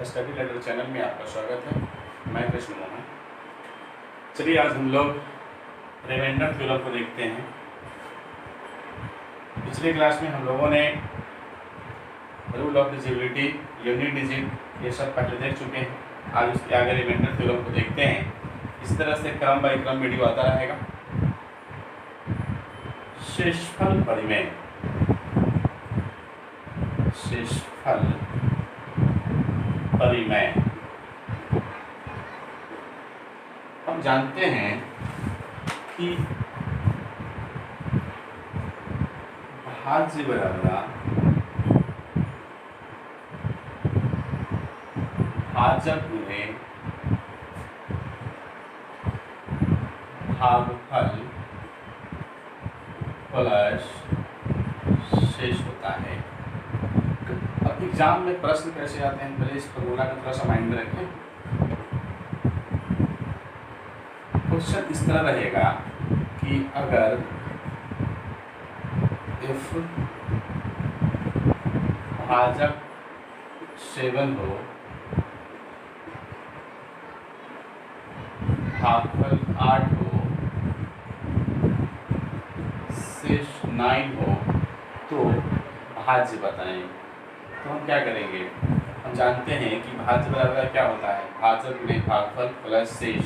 Study letter channel में आपका स्वागत है। मैं कृष्ण मोहन। चलिए आज हम लोग रिमाइंडर थ्योरम को देखते हैं। पिछले क्लास में हम लोगों ने रूल ऑफ डिजिबिलिटी, यूनिट डिजिट ये सब पहले देख चुके हैं। आज उसके आगे रिमाइंडर थ्योरम को देखते हैं। इस तरह से क्रम बाई क्रम वीडियो आता रहेगा। शेषफल परिमेय, शेषफल परिमेय। हम जानते हैं कि भाज्य बराबर भाजक में भागफल प्लस शेष होता है। अब एग्जाम में प्रश्न कैसे आते हैं, पहले इस फॉर्मूला का थोड़ा सा माइंड में रखें। क्वेश्चन इस तरह रहेगा कि अगर इफ भाजक 7 हो, भागफल 8 हो, शेष 9 हो तो भाज्य बताएं। तो हम क्या करेंगे, हम जानते हैं कि भाज्य बराबर क्या होता है, भाजक गुणे भागफल प्लस शेष।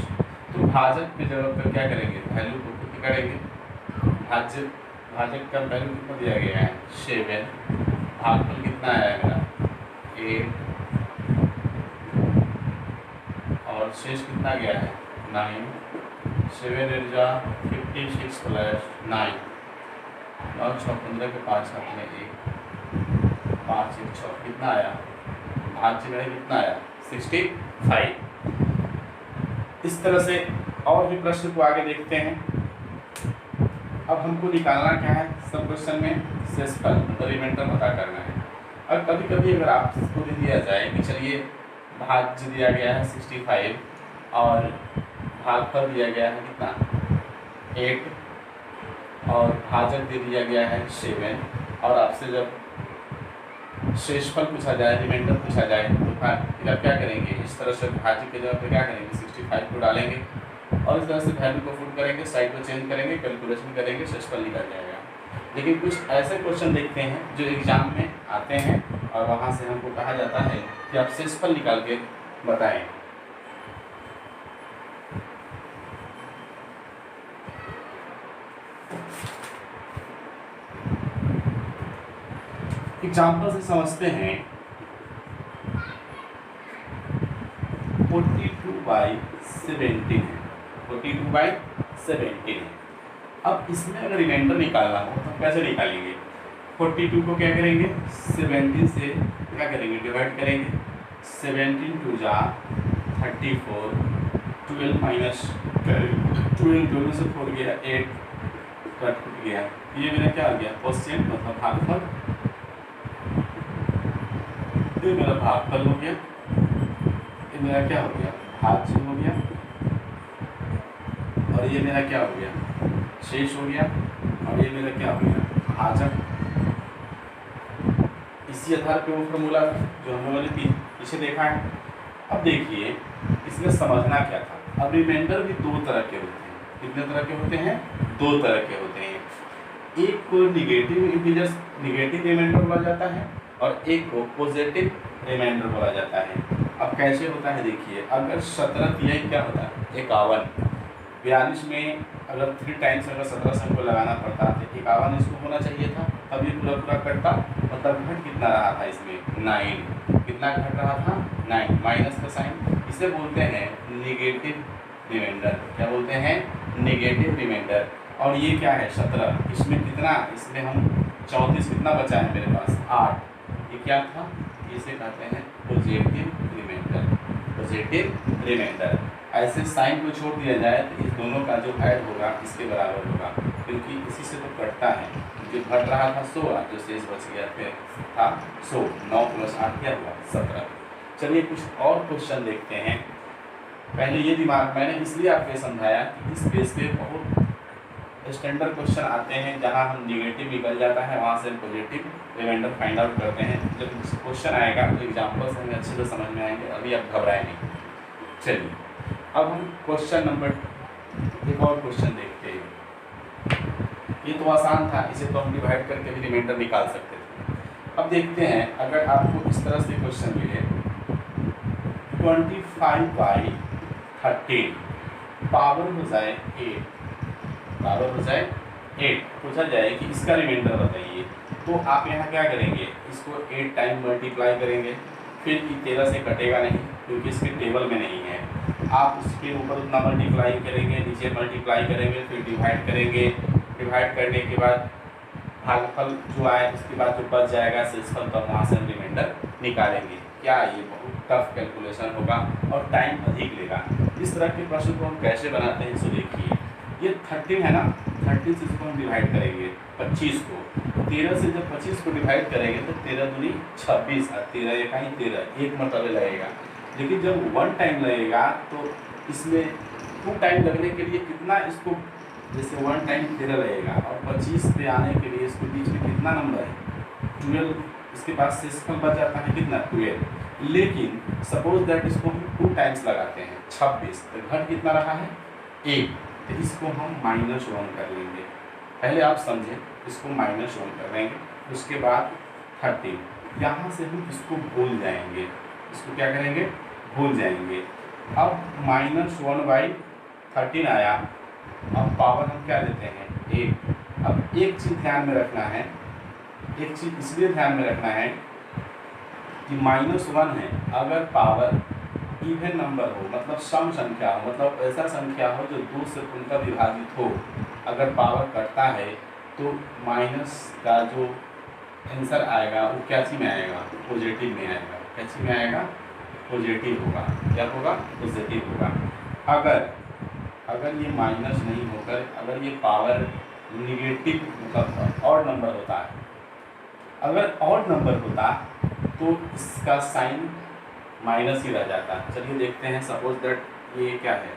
तो भाजक की जगह पर क्या करेंगे, वैल्यू को पुट करेंगे। भाजक का वैल्यू कितना दिया गया है 7, भागफल कितना आएगा 8 और शेष कितना गया है 9। 7 56 प्लस 9 और 6 15 के 5 हाथ में 1 5 1 6 कितना आया, भाज्य में कितना आया 65। इस तरह से और भी प्रश्न को आगे देखते हैं। अब हमको निकालना क्या है, सब क्वेश्चन में शेषफल मतलब रिमाइंडर पता करना है। और कभी कभी अगर आपको दे दिया जाए कि चलिए भाज्य दिया गया है 65 और भागफल दिया गया है कितना 8 और भाजक दे दिया गया है 7 और आपसे जब शेषफल पूछा जाए, रिमाइंडर पूछा जाए तो फिर क्या करेंगे, इस तरह से भाज्य के जगह पे क्या करेंगे 65 को डालेंगे और इस तरह से वैल्यू को पुट करेंगे, साइड को चेंज करेंगे, कैलकुलेशन करेंगे, शेषफल निकल जाएगा। लेकिन कुछ ऐसे क्वेश्चन देखते हैं जो एग्जाम में आते हैं और वहाँ से हमको कहा जाता है कि आप शेषफल निकाल के बताएं। एग्जाम्पल से समझते हैं। 42/17 है, 42/17 है। अब इसमें अगर रिमाइंडर निकालना हो तो कैसे निकालेंगे, 42 को क्या करेंगे 17 से क्या करेंगे डिवाइड करेंगे। 17 2 जा 34, 12 माइनस 12 दोनों से 4 गया 8 कट गया। ये मेरा क्या हो गया क्वोशिएंट मतलब भागफल, ये मेरा भागफल हो गया, ये मेरा क्या हो गया भाज्य हो गया और ये मेरा क्या हो गया शेष हो गया और ये मेरा क्या हो गया भाजक। इसी आधार पे वो फॉर्मूला जो हम लोगों ने पीछे देखा है। अब देखिए इसमें समझना क्या था। अब रिमाइंडर भी दो तरह के होते हैं। कितने तरह के होते हैं, दो तरह के होते हैं। एक को निगेटिव इंटीजर्स निगेटिव रिमाइंडर बोला जाता है और एक को पॉजिटिव रिमाइंडर बोला जाता है। अब कैसे होता है देखिए, अगर 17 दिया क्या होता है 51, 42 में अगर 3 टाइम्स अगर 17 से हमको लगाना पड़ता तो 51 इसको होना चाहिए था, तब ये पूरा पूरा कटता। मतलब घट कितना रहा था इसमें 9, कितना घट रहा था 9, माइनस का साइन। इसे बोलते हैं निगेटिव रिमाइंडर। क्या बोलते हैं निगेटिव रिमाइंडर। और ये क्या है 17, इसमें कितना, इसमें हम 34 कितना बचा है मेरे पास 8, ये क्या था, इसे कहते हैं पॉजिटिव रिमाइंडर। Positive reminder. ऐसे साइन को छोड़ दिया जाए तो इस दोनों का जो ऐड होगा इसके बराबर होगा, क्योंकि इसी से तो कटता है। जो घट रहा था 16, जो शेष बच गया फिर था 100, 9 + 8 क्या हुआ 17। चलिए कुछ और क्वेश्चन देखते हैं। पहले ये दिमाग मैंने इसलिए आपको समझाया कि इस पेज पे बहुत स्टैंडर्ड क्वेश्चन आते हैं जहां हम निगेटिव निकल जाता है, वहां से पॉजिटिव रिमाइंडर फाइंड आउट करते हैं। जब क्वेश्चन आएगा तो एग्जाम्पल से हमें अच्छे से समझ में आएंगे, अभी आप घबराएं नहीं। चलिए अब हम क्वेश्चन नंबर एक और क्वेश्चन देखते हैं। ये तो आसान था, इसे तो हम डिवाइड करके भी रिमाइंडर निकाल सकते थे। अब देखते हैं अगर आपको इस तरह से क्वेश्चन मिले 25/13 पावर हो जाए 8, पावर हो जाए 8, पूछा जाए कि इसका रिमाइंडर बताइए, तो आप यहाँ क्या करेंगे, इसको 8 टाइम मल्टीप्लाई करेंगे, फिर 13 से कटेगा नहीं क्योंकि इसके टेबल में नहीं है। आप उसके ऊपर उतना मल्टीप्लाई करेंगे, नीचे मल्टीप्लाई करेंगे, फिर डिवाइड करेंगे। डिवाइड करने के बाद भागफल जो आए उसके बाद जो बच जाएगा शेषफल, तो वहाँ से हम रिमाइंडर निकालेंगे। क्या ये बहुत टफ कैलकुलेशन होगा और टाइम अधिक लेगा। इस तरह के प्रश्न को हम कैसे बनाते हैं, इसको देखिए। ये 13 है ना, 13 से इसको हम डिवाइड करेंगे 25 को। 13 से जब 25 को डिवाइड करेंगे तो 13 दूनी 26 और 13 एक ही 13, एक मरतबे लगेगा। लेकिन जब 1 टाइम लगेगा तो इसमें 2 टाइम लगने के लिए कितना, इसको जैसे 1 टाइम 13 लगेगा और 25 पे आने के लिए इसको बीच में कितना नंबर है 12, इसके पास शेषफल बच जाता है कितना 12। लेकिन सपोज दैट इसको हम 2 टाइम्स लगाते हैं 26, तो घट कितना रहा है 1, तो इसको हम -1 कर लेंगे। पहले आप समझें, इसको -1 कर लेंगे, उसके बाद 13, यहाँ से हम इसको भूल जाएंगे, इसको क्या करेंगे भूल जाएंगे। अब -1/13 आया, अब पावर हम क्या देते हैं 1। अब एक चीज़ ध्यान में रखना है, एक चीज़ इसलिए ध्यान में रखना है कि -1 है, अगर पावर इवन नंबर हो, मतलब सम संख्या हो, मतलब ऐसा संख्या हो जो 2 से पूर्णतः विभाजित हो, अगर पावर कटता है तो माइनस का जो आंसर आएगा वो क्या चीज़ में आएगा, पॉजिटिव में आएगा। क्या चीज़ में आएगा, पॉजिटिव होगा। क्या होगा, पॉजिटिव होगा। अगर ये माइनस नहीं होकर अगर ये पावर निगेटिव मतलब ऑड नंबर होता है, अगर ऑड नंबर होता तो इसका साइन माइनस ही रह जाता है। चलिए देखते हैं, सपोज दैट ये क्या है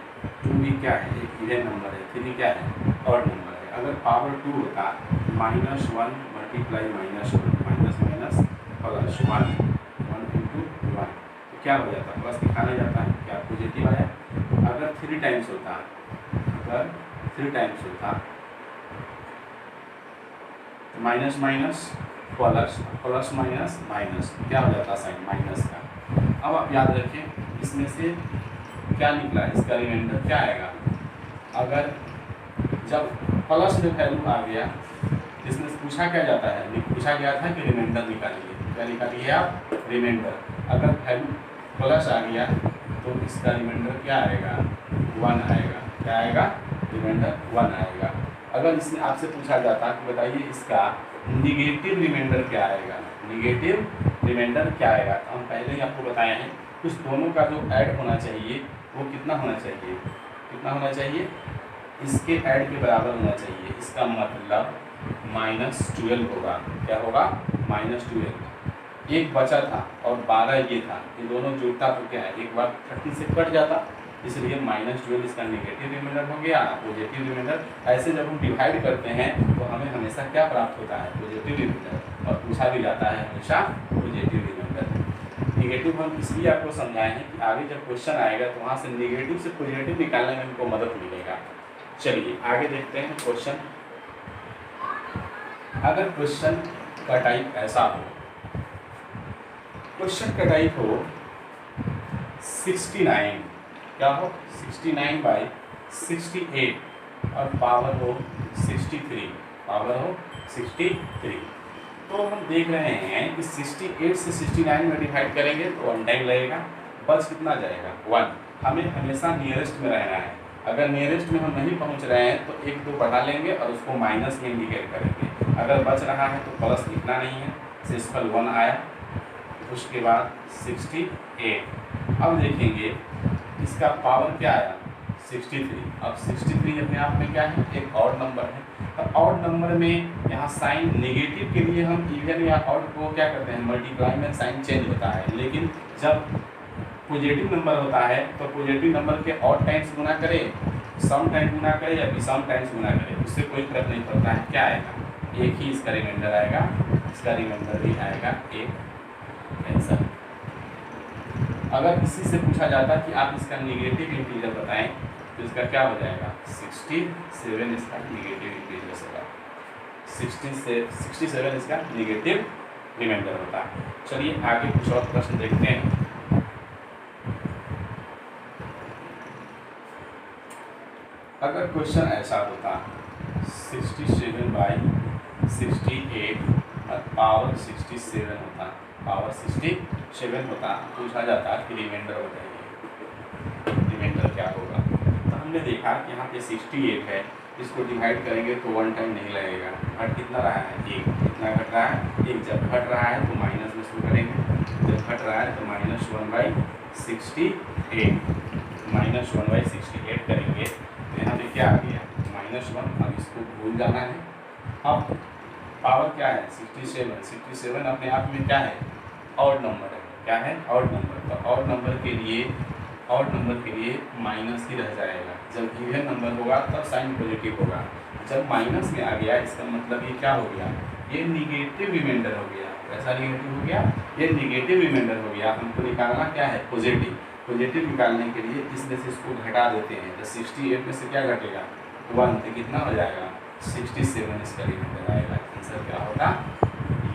2 भी क्या है, एक इवन नंबर है, 3 क्या है ऑड नंबर है। अगर पावर 2 होता -1 × -1 + 1 तो क्या हो जाता, प्लस दिखाना जाता है, क्या पॉजिटिव आया। अगर 3 टाइम्स होता, अगर 3 टाइम्स होता तो minus minus plus, plus minus minus, क्या हो जाता साइन माइनस का। अब आप याद रखें, इसमें से क्या निकला, इसका रिमाइंडर क्या आएगा। अगर जब प्लस में वैल्यू आ गया, इसमें पूछा क्या जाता है, पूछा गया था कि रिमाइंडर निकालिए। क्या निकालिए आप, रिमाइंडर। अगर वैल्यू प्लस आ गया तो इसका रिमाइंडर क्या आएगा 1 आएगा। क्या आएगा, रिमाइंडर 1 आएगा। अगर इसमें आपसे पूछा जाता कि बताइए इसका निगेटिव रिमाइंडर क्या आएगा, निगेटिव रिमाइंडर क्या आएगा, तो हम पहले ही आपको बताए हैं उस दोनों का जो ऐड होना चाहिए वो कितना होना चाहिए, कितना होना चाहिए, इसके ऐड के बराबर होना चाहिए। इसका मतलब -12 होगा। क्या होगा, -12। एक बचा था और 12 ये था, ये दोनों जुड़ता तो क्या है, एक बार 30 से कट जाता, इसलिए -12 इसका नेगेटिव रिमाइंडर हो गया, पॉजिटिव रिमाइंडर। ऐसे जब हम डिवाइड करते हैं तो हमें हमेशा क्या प्राप्त होता है, पॉजिटिव रिमाइंडर, और पूछा भी जाता है हमेशा पॉजिटिव रिमाइंडर। नेगेटिव हम इसलिए आपको समझाए हैं कि आगे जब क्वेश्चन आएगा तो वहाँ से नेगेटिव से पॉजिटिव निकालने में हमको मदद मिलेगा। चलिए आगे देखते हैं क्वेश्चन। अगर क्वेश्चन का टाइप ऐसा हो, क्वेश्चन का टाइप हो 69, क्या हो 69/68 और पावर हो 63, पावर हो 63। तो हम देख रहे हैं कि 68 से 69 में डिवाइड करेंगे तो 1 टाइम लगेगा, बस कितना जाएगा 1। हमें हमेशा नियरेस्ट में रहना है। अगर नियरेस्ट में हम नहीं पहुंच रहे हैं तो 1-2 बढ़ा लेंगे और उसको माइनस में इंडिकेट करेंगे। अगर बच रहा है तो प्लस लिखना नहीं है, शेषफल 1 आया, उसके बाद 68। अब देखेंगे इसका पावर क्या आया 63। अब 63 अपने आप में क्या है, एक ऑड नंबर है। अब ऑड नंबर में यहाँ साइन नेगेटिव के लिए हम इवन या ऑड को क्या करते हैं, मल्टीप्लाई में साइन चेंज होता है। लेकिन जब पॉजिटिव नंबर होता है तो पॉजिटिव नंबर के ऑड टाइम्स गुना करें सम टाइम्स गुना करे या विषम टाइम्स गुना करे, उससे कोई फर्क नहीं पड़ता है, क्या आएगा, एक ही इसका रिमाइंडर आएगा, इसका रिमाइंडर भी आएगा एक आंसर। अगर इसी से पूछा जाता कि आप इसका निगेटिव इंटीजर बताएं तो इसका क्या हो जाएगा, 67 इसका निगेटिव इंटीजर होगा, 67 इसका निगेटिव रिमाइंडर होता है। चलिए आगे कुछ और प्रश्न देखते हैं। अगर क्वेश्चन ऐसा होता 67/68 और पावर 67 होता, पावर 67 होता, पूछा जाता कि रिमाइंडर बताइए, रिमाइंडर क्या होगा। तो हमने देखा कि यहाँ पे 68 है, इसको डिवाइड करेंगे तो 1 टाइम नहीं लगेगा, घट कितना रहा है, 1, कितना घट रहा है, 1। जब घट रहा है तो माइनस में शुरू करेंगे, जब घट रहा है तो -1/68 -1/68 करेंगे तो यहाँ पे क्या आ गया, -1। अब इसको भूल जाना है। अब पावर क्या है, 67 अपने आप में क्या है, ऑड नंबर है, क्या है, ऑड नंबर। तो ऑड नंबर के लिए माइनस ही रह जाएगा। जब इवन नंबर होगा तब साइन पॉजिटिव होगा, जब माइनस में आ गया इसका मतलब ये क्या हो गया, ये निगेटिव रिमाइंडर हो गया। ऐसा निगेटिव हो गया, ये निगेटिव रिमाइंडर हो गया। हमको निकालना क्या है, पॉजिटिव। पॉजिटिव निकालने के लिए इसमें से इसको घटा देते हैं, तो 68 में से क्या घटेगा, 1, तो कितना हो जाएगा, 67 इसका रिमाइंडर आएगा। आंसर क्या होगा,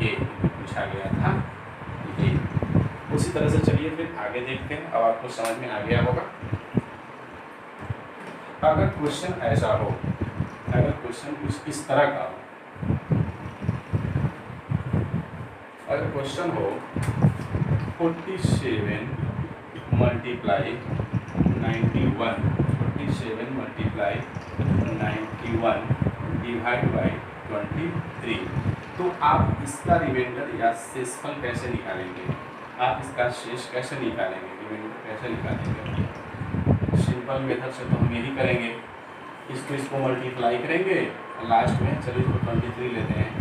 ये पूछा गया था ये। उसी तरह से चलिए फिर आगे देखते हैं, अब आपको समझ में आ गया होगा। अगर क्वेश्चन ऐसा हो, अगर क्वेश्चन कुछ इस तरह का हो, अगर क्वेश्चन हो 47 मल्टीप्लाई 91, 47 मल्टीप्लाई 91 डिवाइड बाई 23, तो आप इसका रिमाइंडर या शेषफल कैसे निकालेंगे, आप इसका शेष कैसे निकालेंगे, रिमाइंडर कैसे निकालेंगे। सिंपल मेथड से तो हम यही करेंगे, इसको मल्टीप्लाई करेंगे, लास्ट में चलो इसको 23 लेते हैं,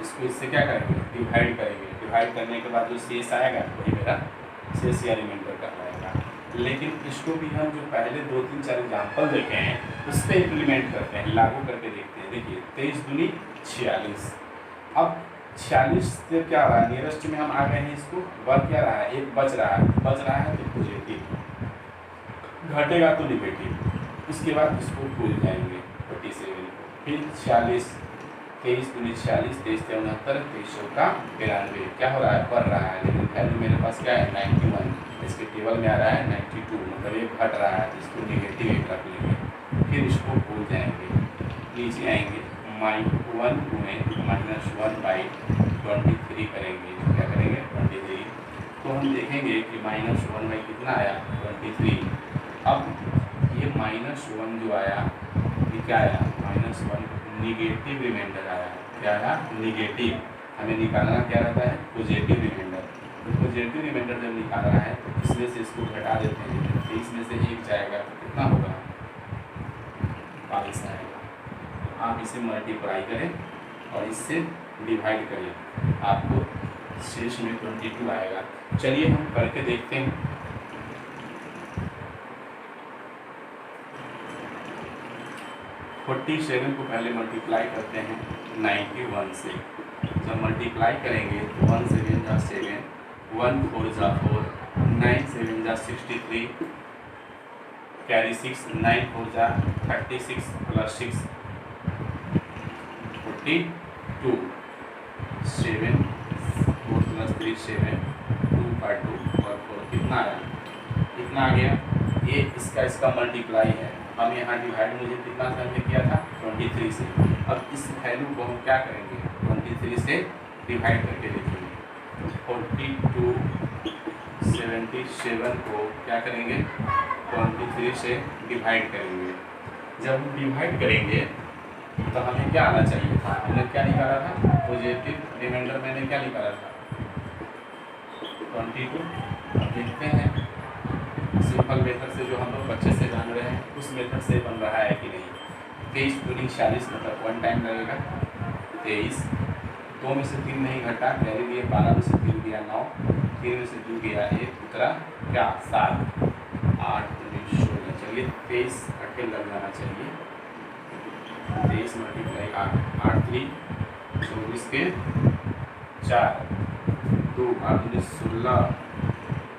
इसको इससे क्या करेंगे, डिवाइड करेंगे। डिवाइड करने के बाद जो शेष आएगा वही मेरा शेष या रिमाइंडर कहलाएगा। लेकिन इसको भी हम जो पहले 2-3-4 एग्जाम्पल देखे हैं उस पर इम्प्लीमेंट करते हैं, लागू करके देखते हैं। देखिए 23 दूनी 46, अब 46 से क्या रहा है, नियरेस्ट में हम आ गए हैं, इसको बच क्या रहा है, एक बच रहा है तो पॉजिटिव, घटेगा तो निगेटिव। इसके बाद इसको भूल जाएंगे 47 को, फिर 46, 23 दूनी 46, 23 से 69, 23 का 93, क्या हो रहा है, बढ़ रहा है, लेकिन वैल्यू मेरे पास क्या है 91, इसके टेबल में आ रहा है 92, मतलब ये घट रहा है, इसको निगेटिव एक रख लेंगे, फिर इसको भूल जाएंगे, नीचे आएंगे, -1 गुणे -1/23 करेंगे, क्या करेंगे 23, तो हम देखेंगे कि -1 कितना आया 23। अब ये -1 जो आया ये क्या आया, -1 निगेटिव रिमाइंडर आया, क्या आया, निगेटिव। हमें निकालना क्या रहता है, पॉजिटिव रिमाइंडर। तो पॉजिटिव रिमाइंडर जब निकालना है तो इसमें से इसको घटा देते हैं, 23 में से 1 जाएगा तो कितना होगा, 22 आएगा। आप इसे मल्टीप्लाई करें और इससे डिवाइड करें, आपको शेष में 22 आएगा। चलिए हम करके देखते हैं। फोर्टी 47 को पहले मल्टीप्लाई करते हैं 91 से, जब मल्टीप्लाई करेंगे तो 1 7 जा 7, 1 4 जा 4, 9 7 जा 63, कैरी 6, 9 4 जा 36 प्लस 6 42, 7 4 प्लस 3 7, 2 by 2 और 4 कितना आया, कितना आ गया, ये इसका मल्टीप्लाई है। हम यहाँ डिवाइड मुझे कितना हमने किया था 23 से। अब इस वैल्यू को हम क्या करेंगे, 23 से डिवाइड करके देखेंगे। 42 77 को क्या करेंगे, 23 से डिवाइड करेंगे। जब हम डिवाइड करेंगे तो हमें क्या आना चाहिए था, हमने क्या निकाला था, पॉजिटिव रिमाइंडर मैंने क्या निकाला था 22। अब देखते हैं सिंपल मेथड से जो हम लोग बच्चे से जान रहे हैं उस मेथड से बन रहा है कि नहीं। 23 दूनी 40 मतलब 1 टाइम लगेगा, 23, 2 में से 3 नहीं घटा, कैरी दिए 12 में से 3 दिया 9, 3 में से 2 गया 1, उतरा क्या 7, 8 दूनी 16। चलिए चलिए 23 8 लग जाना चाहिए। 23 मल्टीप्लाई 8 8 3 24 के 4 2 8 19 16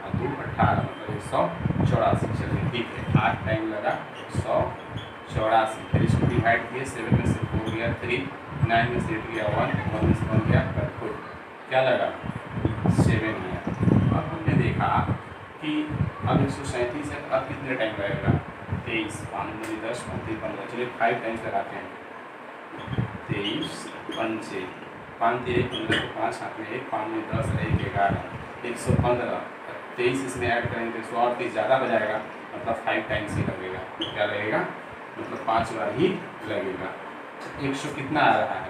और 2 18 मतलब 184। चलिए ठीक है, 8 टाइम लगा 184। फिर इसको डिवाइड किए, 7 में से 4 गया 3, 9 में से 8 गया 1, 1 में से 1 गया कट, क्या लगा 7 गया। अब हमने देखा कि अब 137 है, अब कितने टाइम लगेगा 23 5 में 10 5 15। चलिए 5 टाइम्स लगाते हैं। 23 5 5 3 15 5 हाथ में 1 5 में 10 1 11 115। 23 इसमें ऐड करेंगे तो 138 ज़्यादा हो जाएगा, मतलब 5 टाइम्स ही लगेगा। क्या लगेगा, मतलब 5 बार ही लगेगा। 100 कितना आ रहा है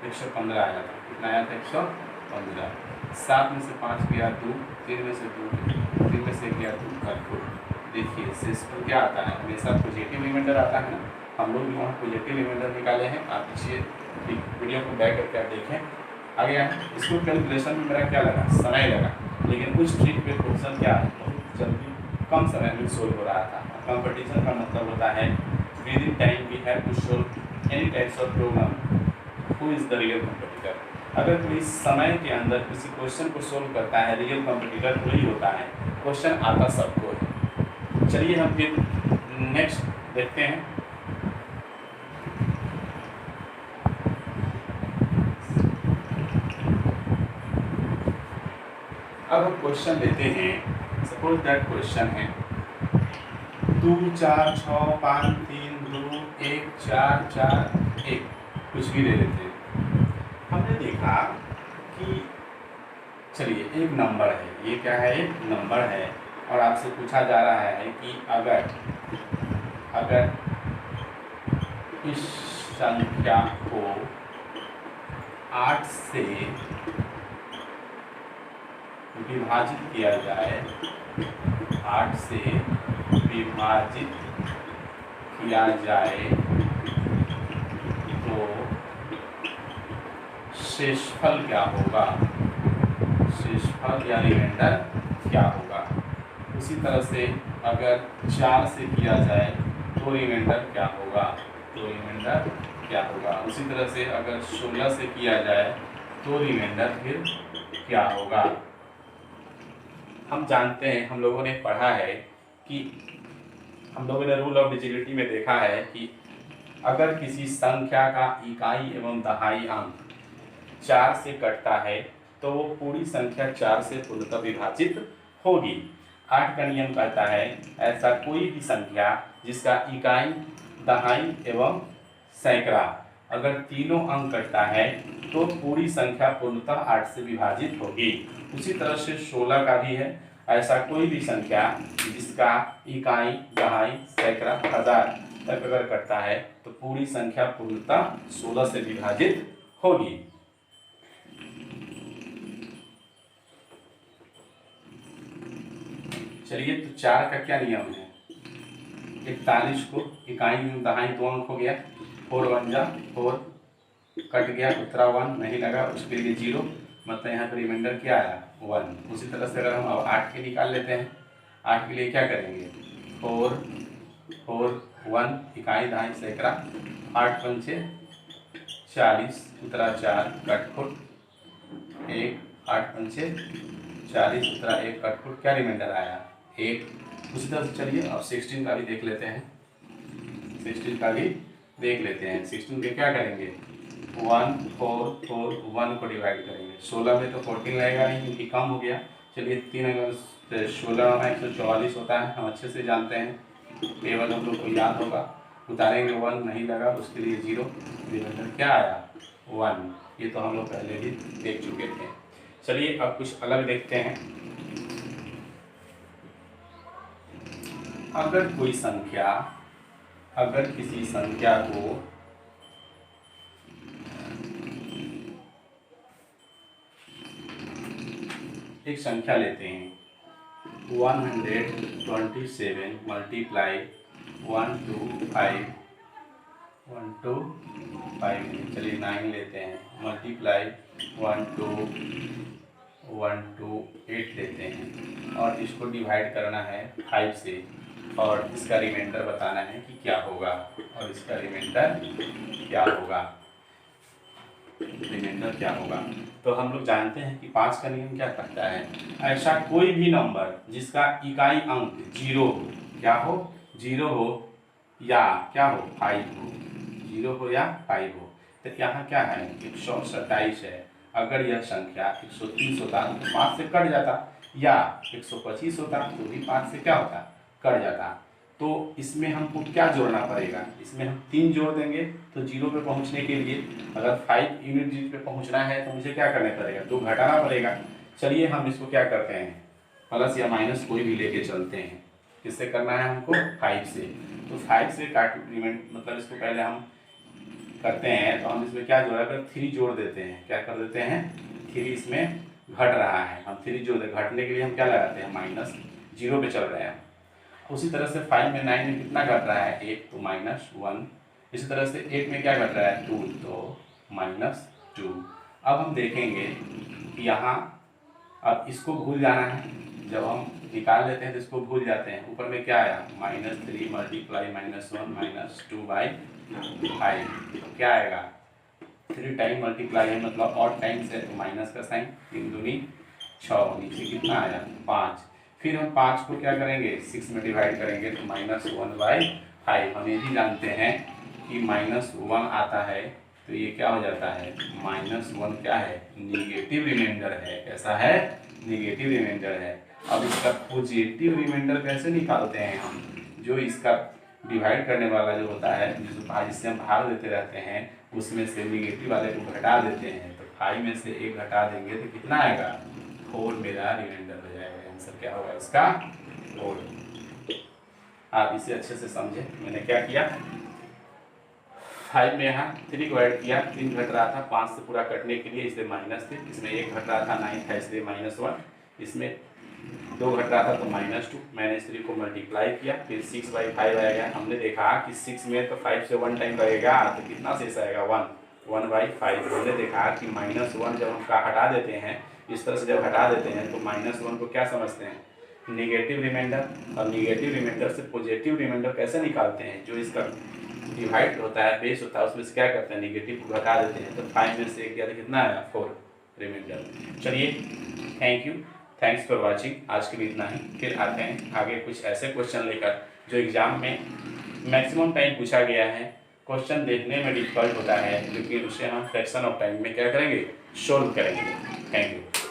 115 आया था। कितना आया था 115। 7 में से 5 गया 2, 3 में से 2, 3 में से गया 2 कर। देखिए सिस्टम क्या आता है, हमेशा पॉजिटिव रिमाइंडर आता है ना, हम लोग भी वहाँ पॉजिटिव रिमाइंडर निकाले हैं। आप इसे वीडियो को बैक करके आप देखें आ गया है। इसको कैलकुलेशन में मेरा क्या लगा, समय लगा, लेकिन उस ट्रिक पे क्वेश्चन क्या है बहुत जल्दी कम समय में सोल्व हो रहा था। कंपटीशन का मतलब होता है within time we have to solve any types of problem. Who is the real competitor. अगर कोई समय के अंदर किसी क्वेश्चन को सोल्व करता है, रियल कंपटीटर वही होता है। क्वेश्चन आता सबको है। चलिए हम फिर नेक्स्ट देखते हैं। अब हम क्वेश्चन लेते हैं। सपोज दैट क्वेश्चन है 2 4 6 5 3 2 1 4 4 1, कुछ भी ले लेते हैं। हमने देखा कि चलिए एक नंबर है, ये क्या है एक नंबर है, और आपसे पूछा जा रहा है कि अगर इस संख्या को 8 से विभाजित किया जाए, 8 से विभाजित किया जाए तो शेषफल क्या होगा, शेषफल या रिमाइंडर क्या होगा। उसी तरह से अगर 4 से किया जाए तो रिमाइंडर क्या होगा, तो रिमाइंडर क्या होगा। उसी तरह से अगर 16 से किया जाए तो रिमाइंडर फिर क्या होगा। हम जानते हैं, हम लोगों ने पढ़ा है कि हम लोगों ने रूल ऑफ डिजिटिविटी में देखा है कि अगर किसी संख्या का इकाई एवं दहाई अंक 4 से कटता है तो वो पूरी संख्या 4 से पूर्णतः विभाजित होगी। 8 का नियम कहता है ऐसा कोई भी संख्या जिसका इकाई दहाई एवं सैकड़ा अगर तीनों अंक कटता है तो पूरी संख्या पूर्णतः 8 से विभाजित होगी। उसी तरह से 16 का भी है, ऐसा कोई भी संख्या जिसका इकाई दहाई सैकड़ा हजार तक अगर कटता है तो पूरी संख्या पूर्णतः 16 से विभाजित होगी। चलिए तो 4 का क्या नियम है, 41 को इकाई में दहाई 2 अंक हो गया, 4 1 जा 4 कट गया, उत्तरा 1 नहीं लगा, उसके लिए 0, मतलब यहाँ पर रिमाइंडर क्या आया 1। उसी तरह से अगर हम अब 8 के निकाल लेते हैं, 8 के लिए क्या करेंगे 4 4 1 इकाई दहाई सैकड़ा, 8 पंचे 40 उत्तरा 4 कटफुट 1, 8 पंचे 40 उत्तरा 1 कटफुट, क्या रिमाइंडर आया 1। उसी तरह से चलिए अब 16 का भी देख लेते हैं, 16 का भी देख लेते हैं। 16 के क्या करेंगे 1 4 4 1 को डिवाइड करेंगे। 16 में तो 14 लगेगा नहीं क्योंकि कम हो गया। चलिए 3 अगर 16 में 144 होता है, हम अच्छे से जानते हैं, टेबल हम लोग को याद होगा। उतारेंगे 1 नहीं लगा, उसके लिए 0, रिमाइंडर क्या आया 1। ये तो हम लोग पहले भी देख चुके थे। चलिए अब कुछ अलग देखते हैं। अगर कोई संख्या, अगर किसी संख्या को एक संख्या लेते हैं 127 मल्टीप्लाई 1 2 5 1 2 5, चलिए 9 लेते हैं, मल्टीप्लाई 1 2 1 2 8 लेते हैं और इसको डिवाइड करना है 5 से और इसका रिमाइंडर बताना है कि क्या होगा और इसका रिमाइंडर क्या होगा, रिमाइंडर क्या होगा। तो हम लोग जानते हैं कि 5 का नियम क्या कहता है, ऐसा कोई भी नंबर जिसका इकाई अंक 0 हो, क्या हो, 0 हो या क्या हो 5 हो, 0 हो या 5 हो। तो यहाँ क्या है 127 है, अगर यह संख्या 130 होता तो 5 से कट जाता, या 125 होता तो भी 5 से क्या होता, कट जाता। तो इसमें हमको क्या जोड़ना पड़ेगा, इसमें हम 3 जोड़ देंगे तो 0 पे पहुंचने के लिए, अगर 5 यूनिट डिजिट पे पहुंचना है तो मुझे क्या करना पड़ेगा, 2 घटाना पड़ेगा। चलिए हम इसको क्या करते हैं, प्लस या माइनस कोई भी लेके चलते हैं। किससे करना है हमको, 5 से। तो 5 से काटमेंट मतलब इसको पहले हम करते हैं तो हम इसमें क्या जोड़ा कर 3 जोड़ देते हैं, क्या कर देते हैं 3 इसमें घट रहा है, हम 3 जोड़ दे, घटने के लिए हम क्या लगाते हैं माइनस, 0 पे चल रहे हैं। उसी तरह से 5 में 9 में कितना घट रहा है 1 तो -1, इसी तरह से 8 में क्या घट रहा है 2 तो -2। अब हम देखेंगे कि यहाँ अब इसको भूल जाना है, जब हम निकाल लेते हैं तो इसको भूल जाते हैं। ऊपर में क्या आया -3 मल्टीप्लाई -1 -2/5, तो क्या आएगा 3 टाइम मल्टीप्लाई है मतलब और टाइम से तो माइनस का साइन, 3 दूनी 6, नीचे कितना आया 5। फिर हम 5 को क्या करेंगे 6 में डिवाइड करेंगे तो -1/5। हम ये भी जानते हैं कि -1 आता है तो ये क्या हो जाता है -1 क्या है निगेटिव रिमाइंडर है, कैसा है निगेटिव रिमाइंडर है। अब इसका पॉजिटिव रिमाइंडर कैसे निकालते हैं हम, जो इसका डिवाइड करने वाला जो होता है जिससे हम भाग देते रहते हैं उसमें से निगेटिव वाले को घटा देते हैं, तो 5 में से 1 घटा देंगे तो कितना आएगा 4 मेरा रिमाइंडर हो जाएगा। आंसर क्या होगा इसका 4। आप इसे अच्छे से समझे, मैंने क्या किया 5 में यहाँ 3 को ऐड किया, 3 घट रहा था 5 से पूरा कटने के लिए इसलिए माइनस थे, इसमें 1 घट रहा था 9 था इसलिए -1, इसमें 2 घट रहा था तो -2, मैंने इस 3 को मल्टीप्लाई किया, फिर 6/5 आएगा। हमने देखा कि 6 में तो 5 से 1 टाइम लगेगा तो कितना शेष आएगा 1/5। हमने देखा कि -1 जब हम हटा देते हैं, इस तरह से जब हटा देते हैं तो -1 को क्या समझते हैं निगेटिव रिमाइंडर, और निगेटिव रिमाइंडर से पॉजिटिव रिमाइंडर कैसे निकालते हैं, जो इसका डिवाइड होता है बेस होता है उसमें से क्या करते हैं निगेटिव को घटा देते हैं, तो 5 में से 1 गया तो कितना आया 4 रिमाइंडर। चलिए thank you, thanks for watching, आज के लिए इतना ही। फिर आते हैं आगे कुछ ऐसे क्वेश्चन लेकर जो एग्जाम में मैक्सिमम टाइम पूछा गया है, क्वेश्चन देखने में डिफिकल्ट होता है लेकिन उसे हम फ्रैक्शन ऑफ टाइम में क्या करेंगे सोल्व करेंगे। Thank you.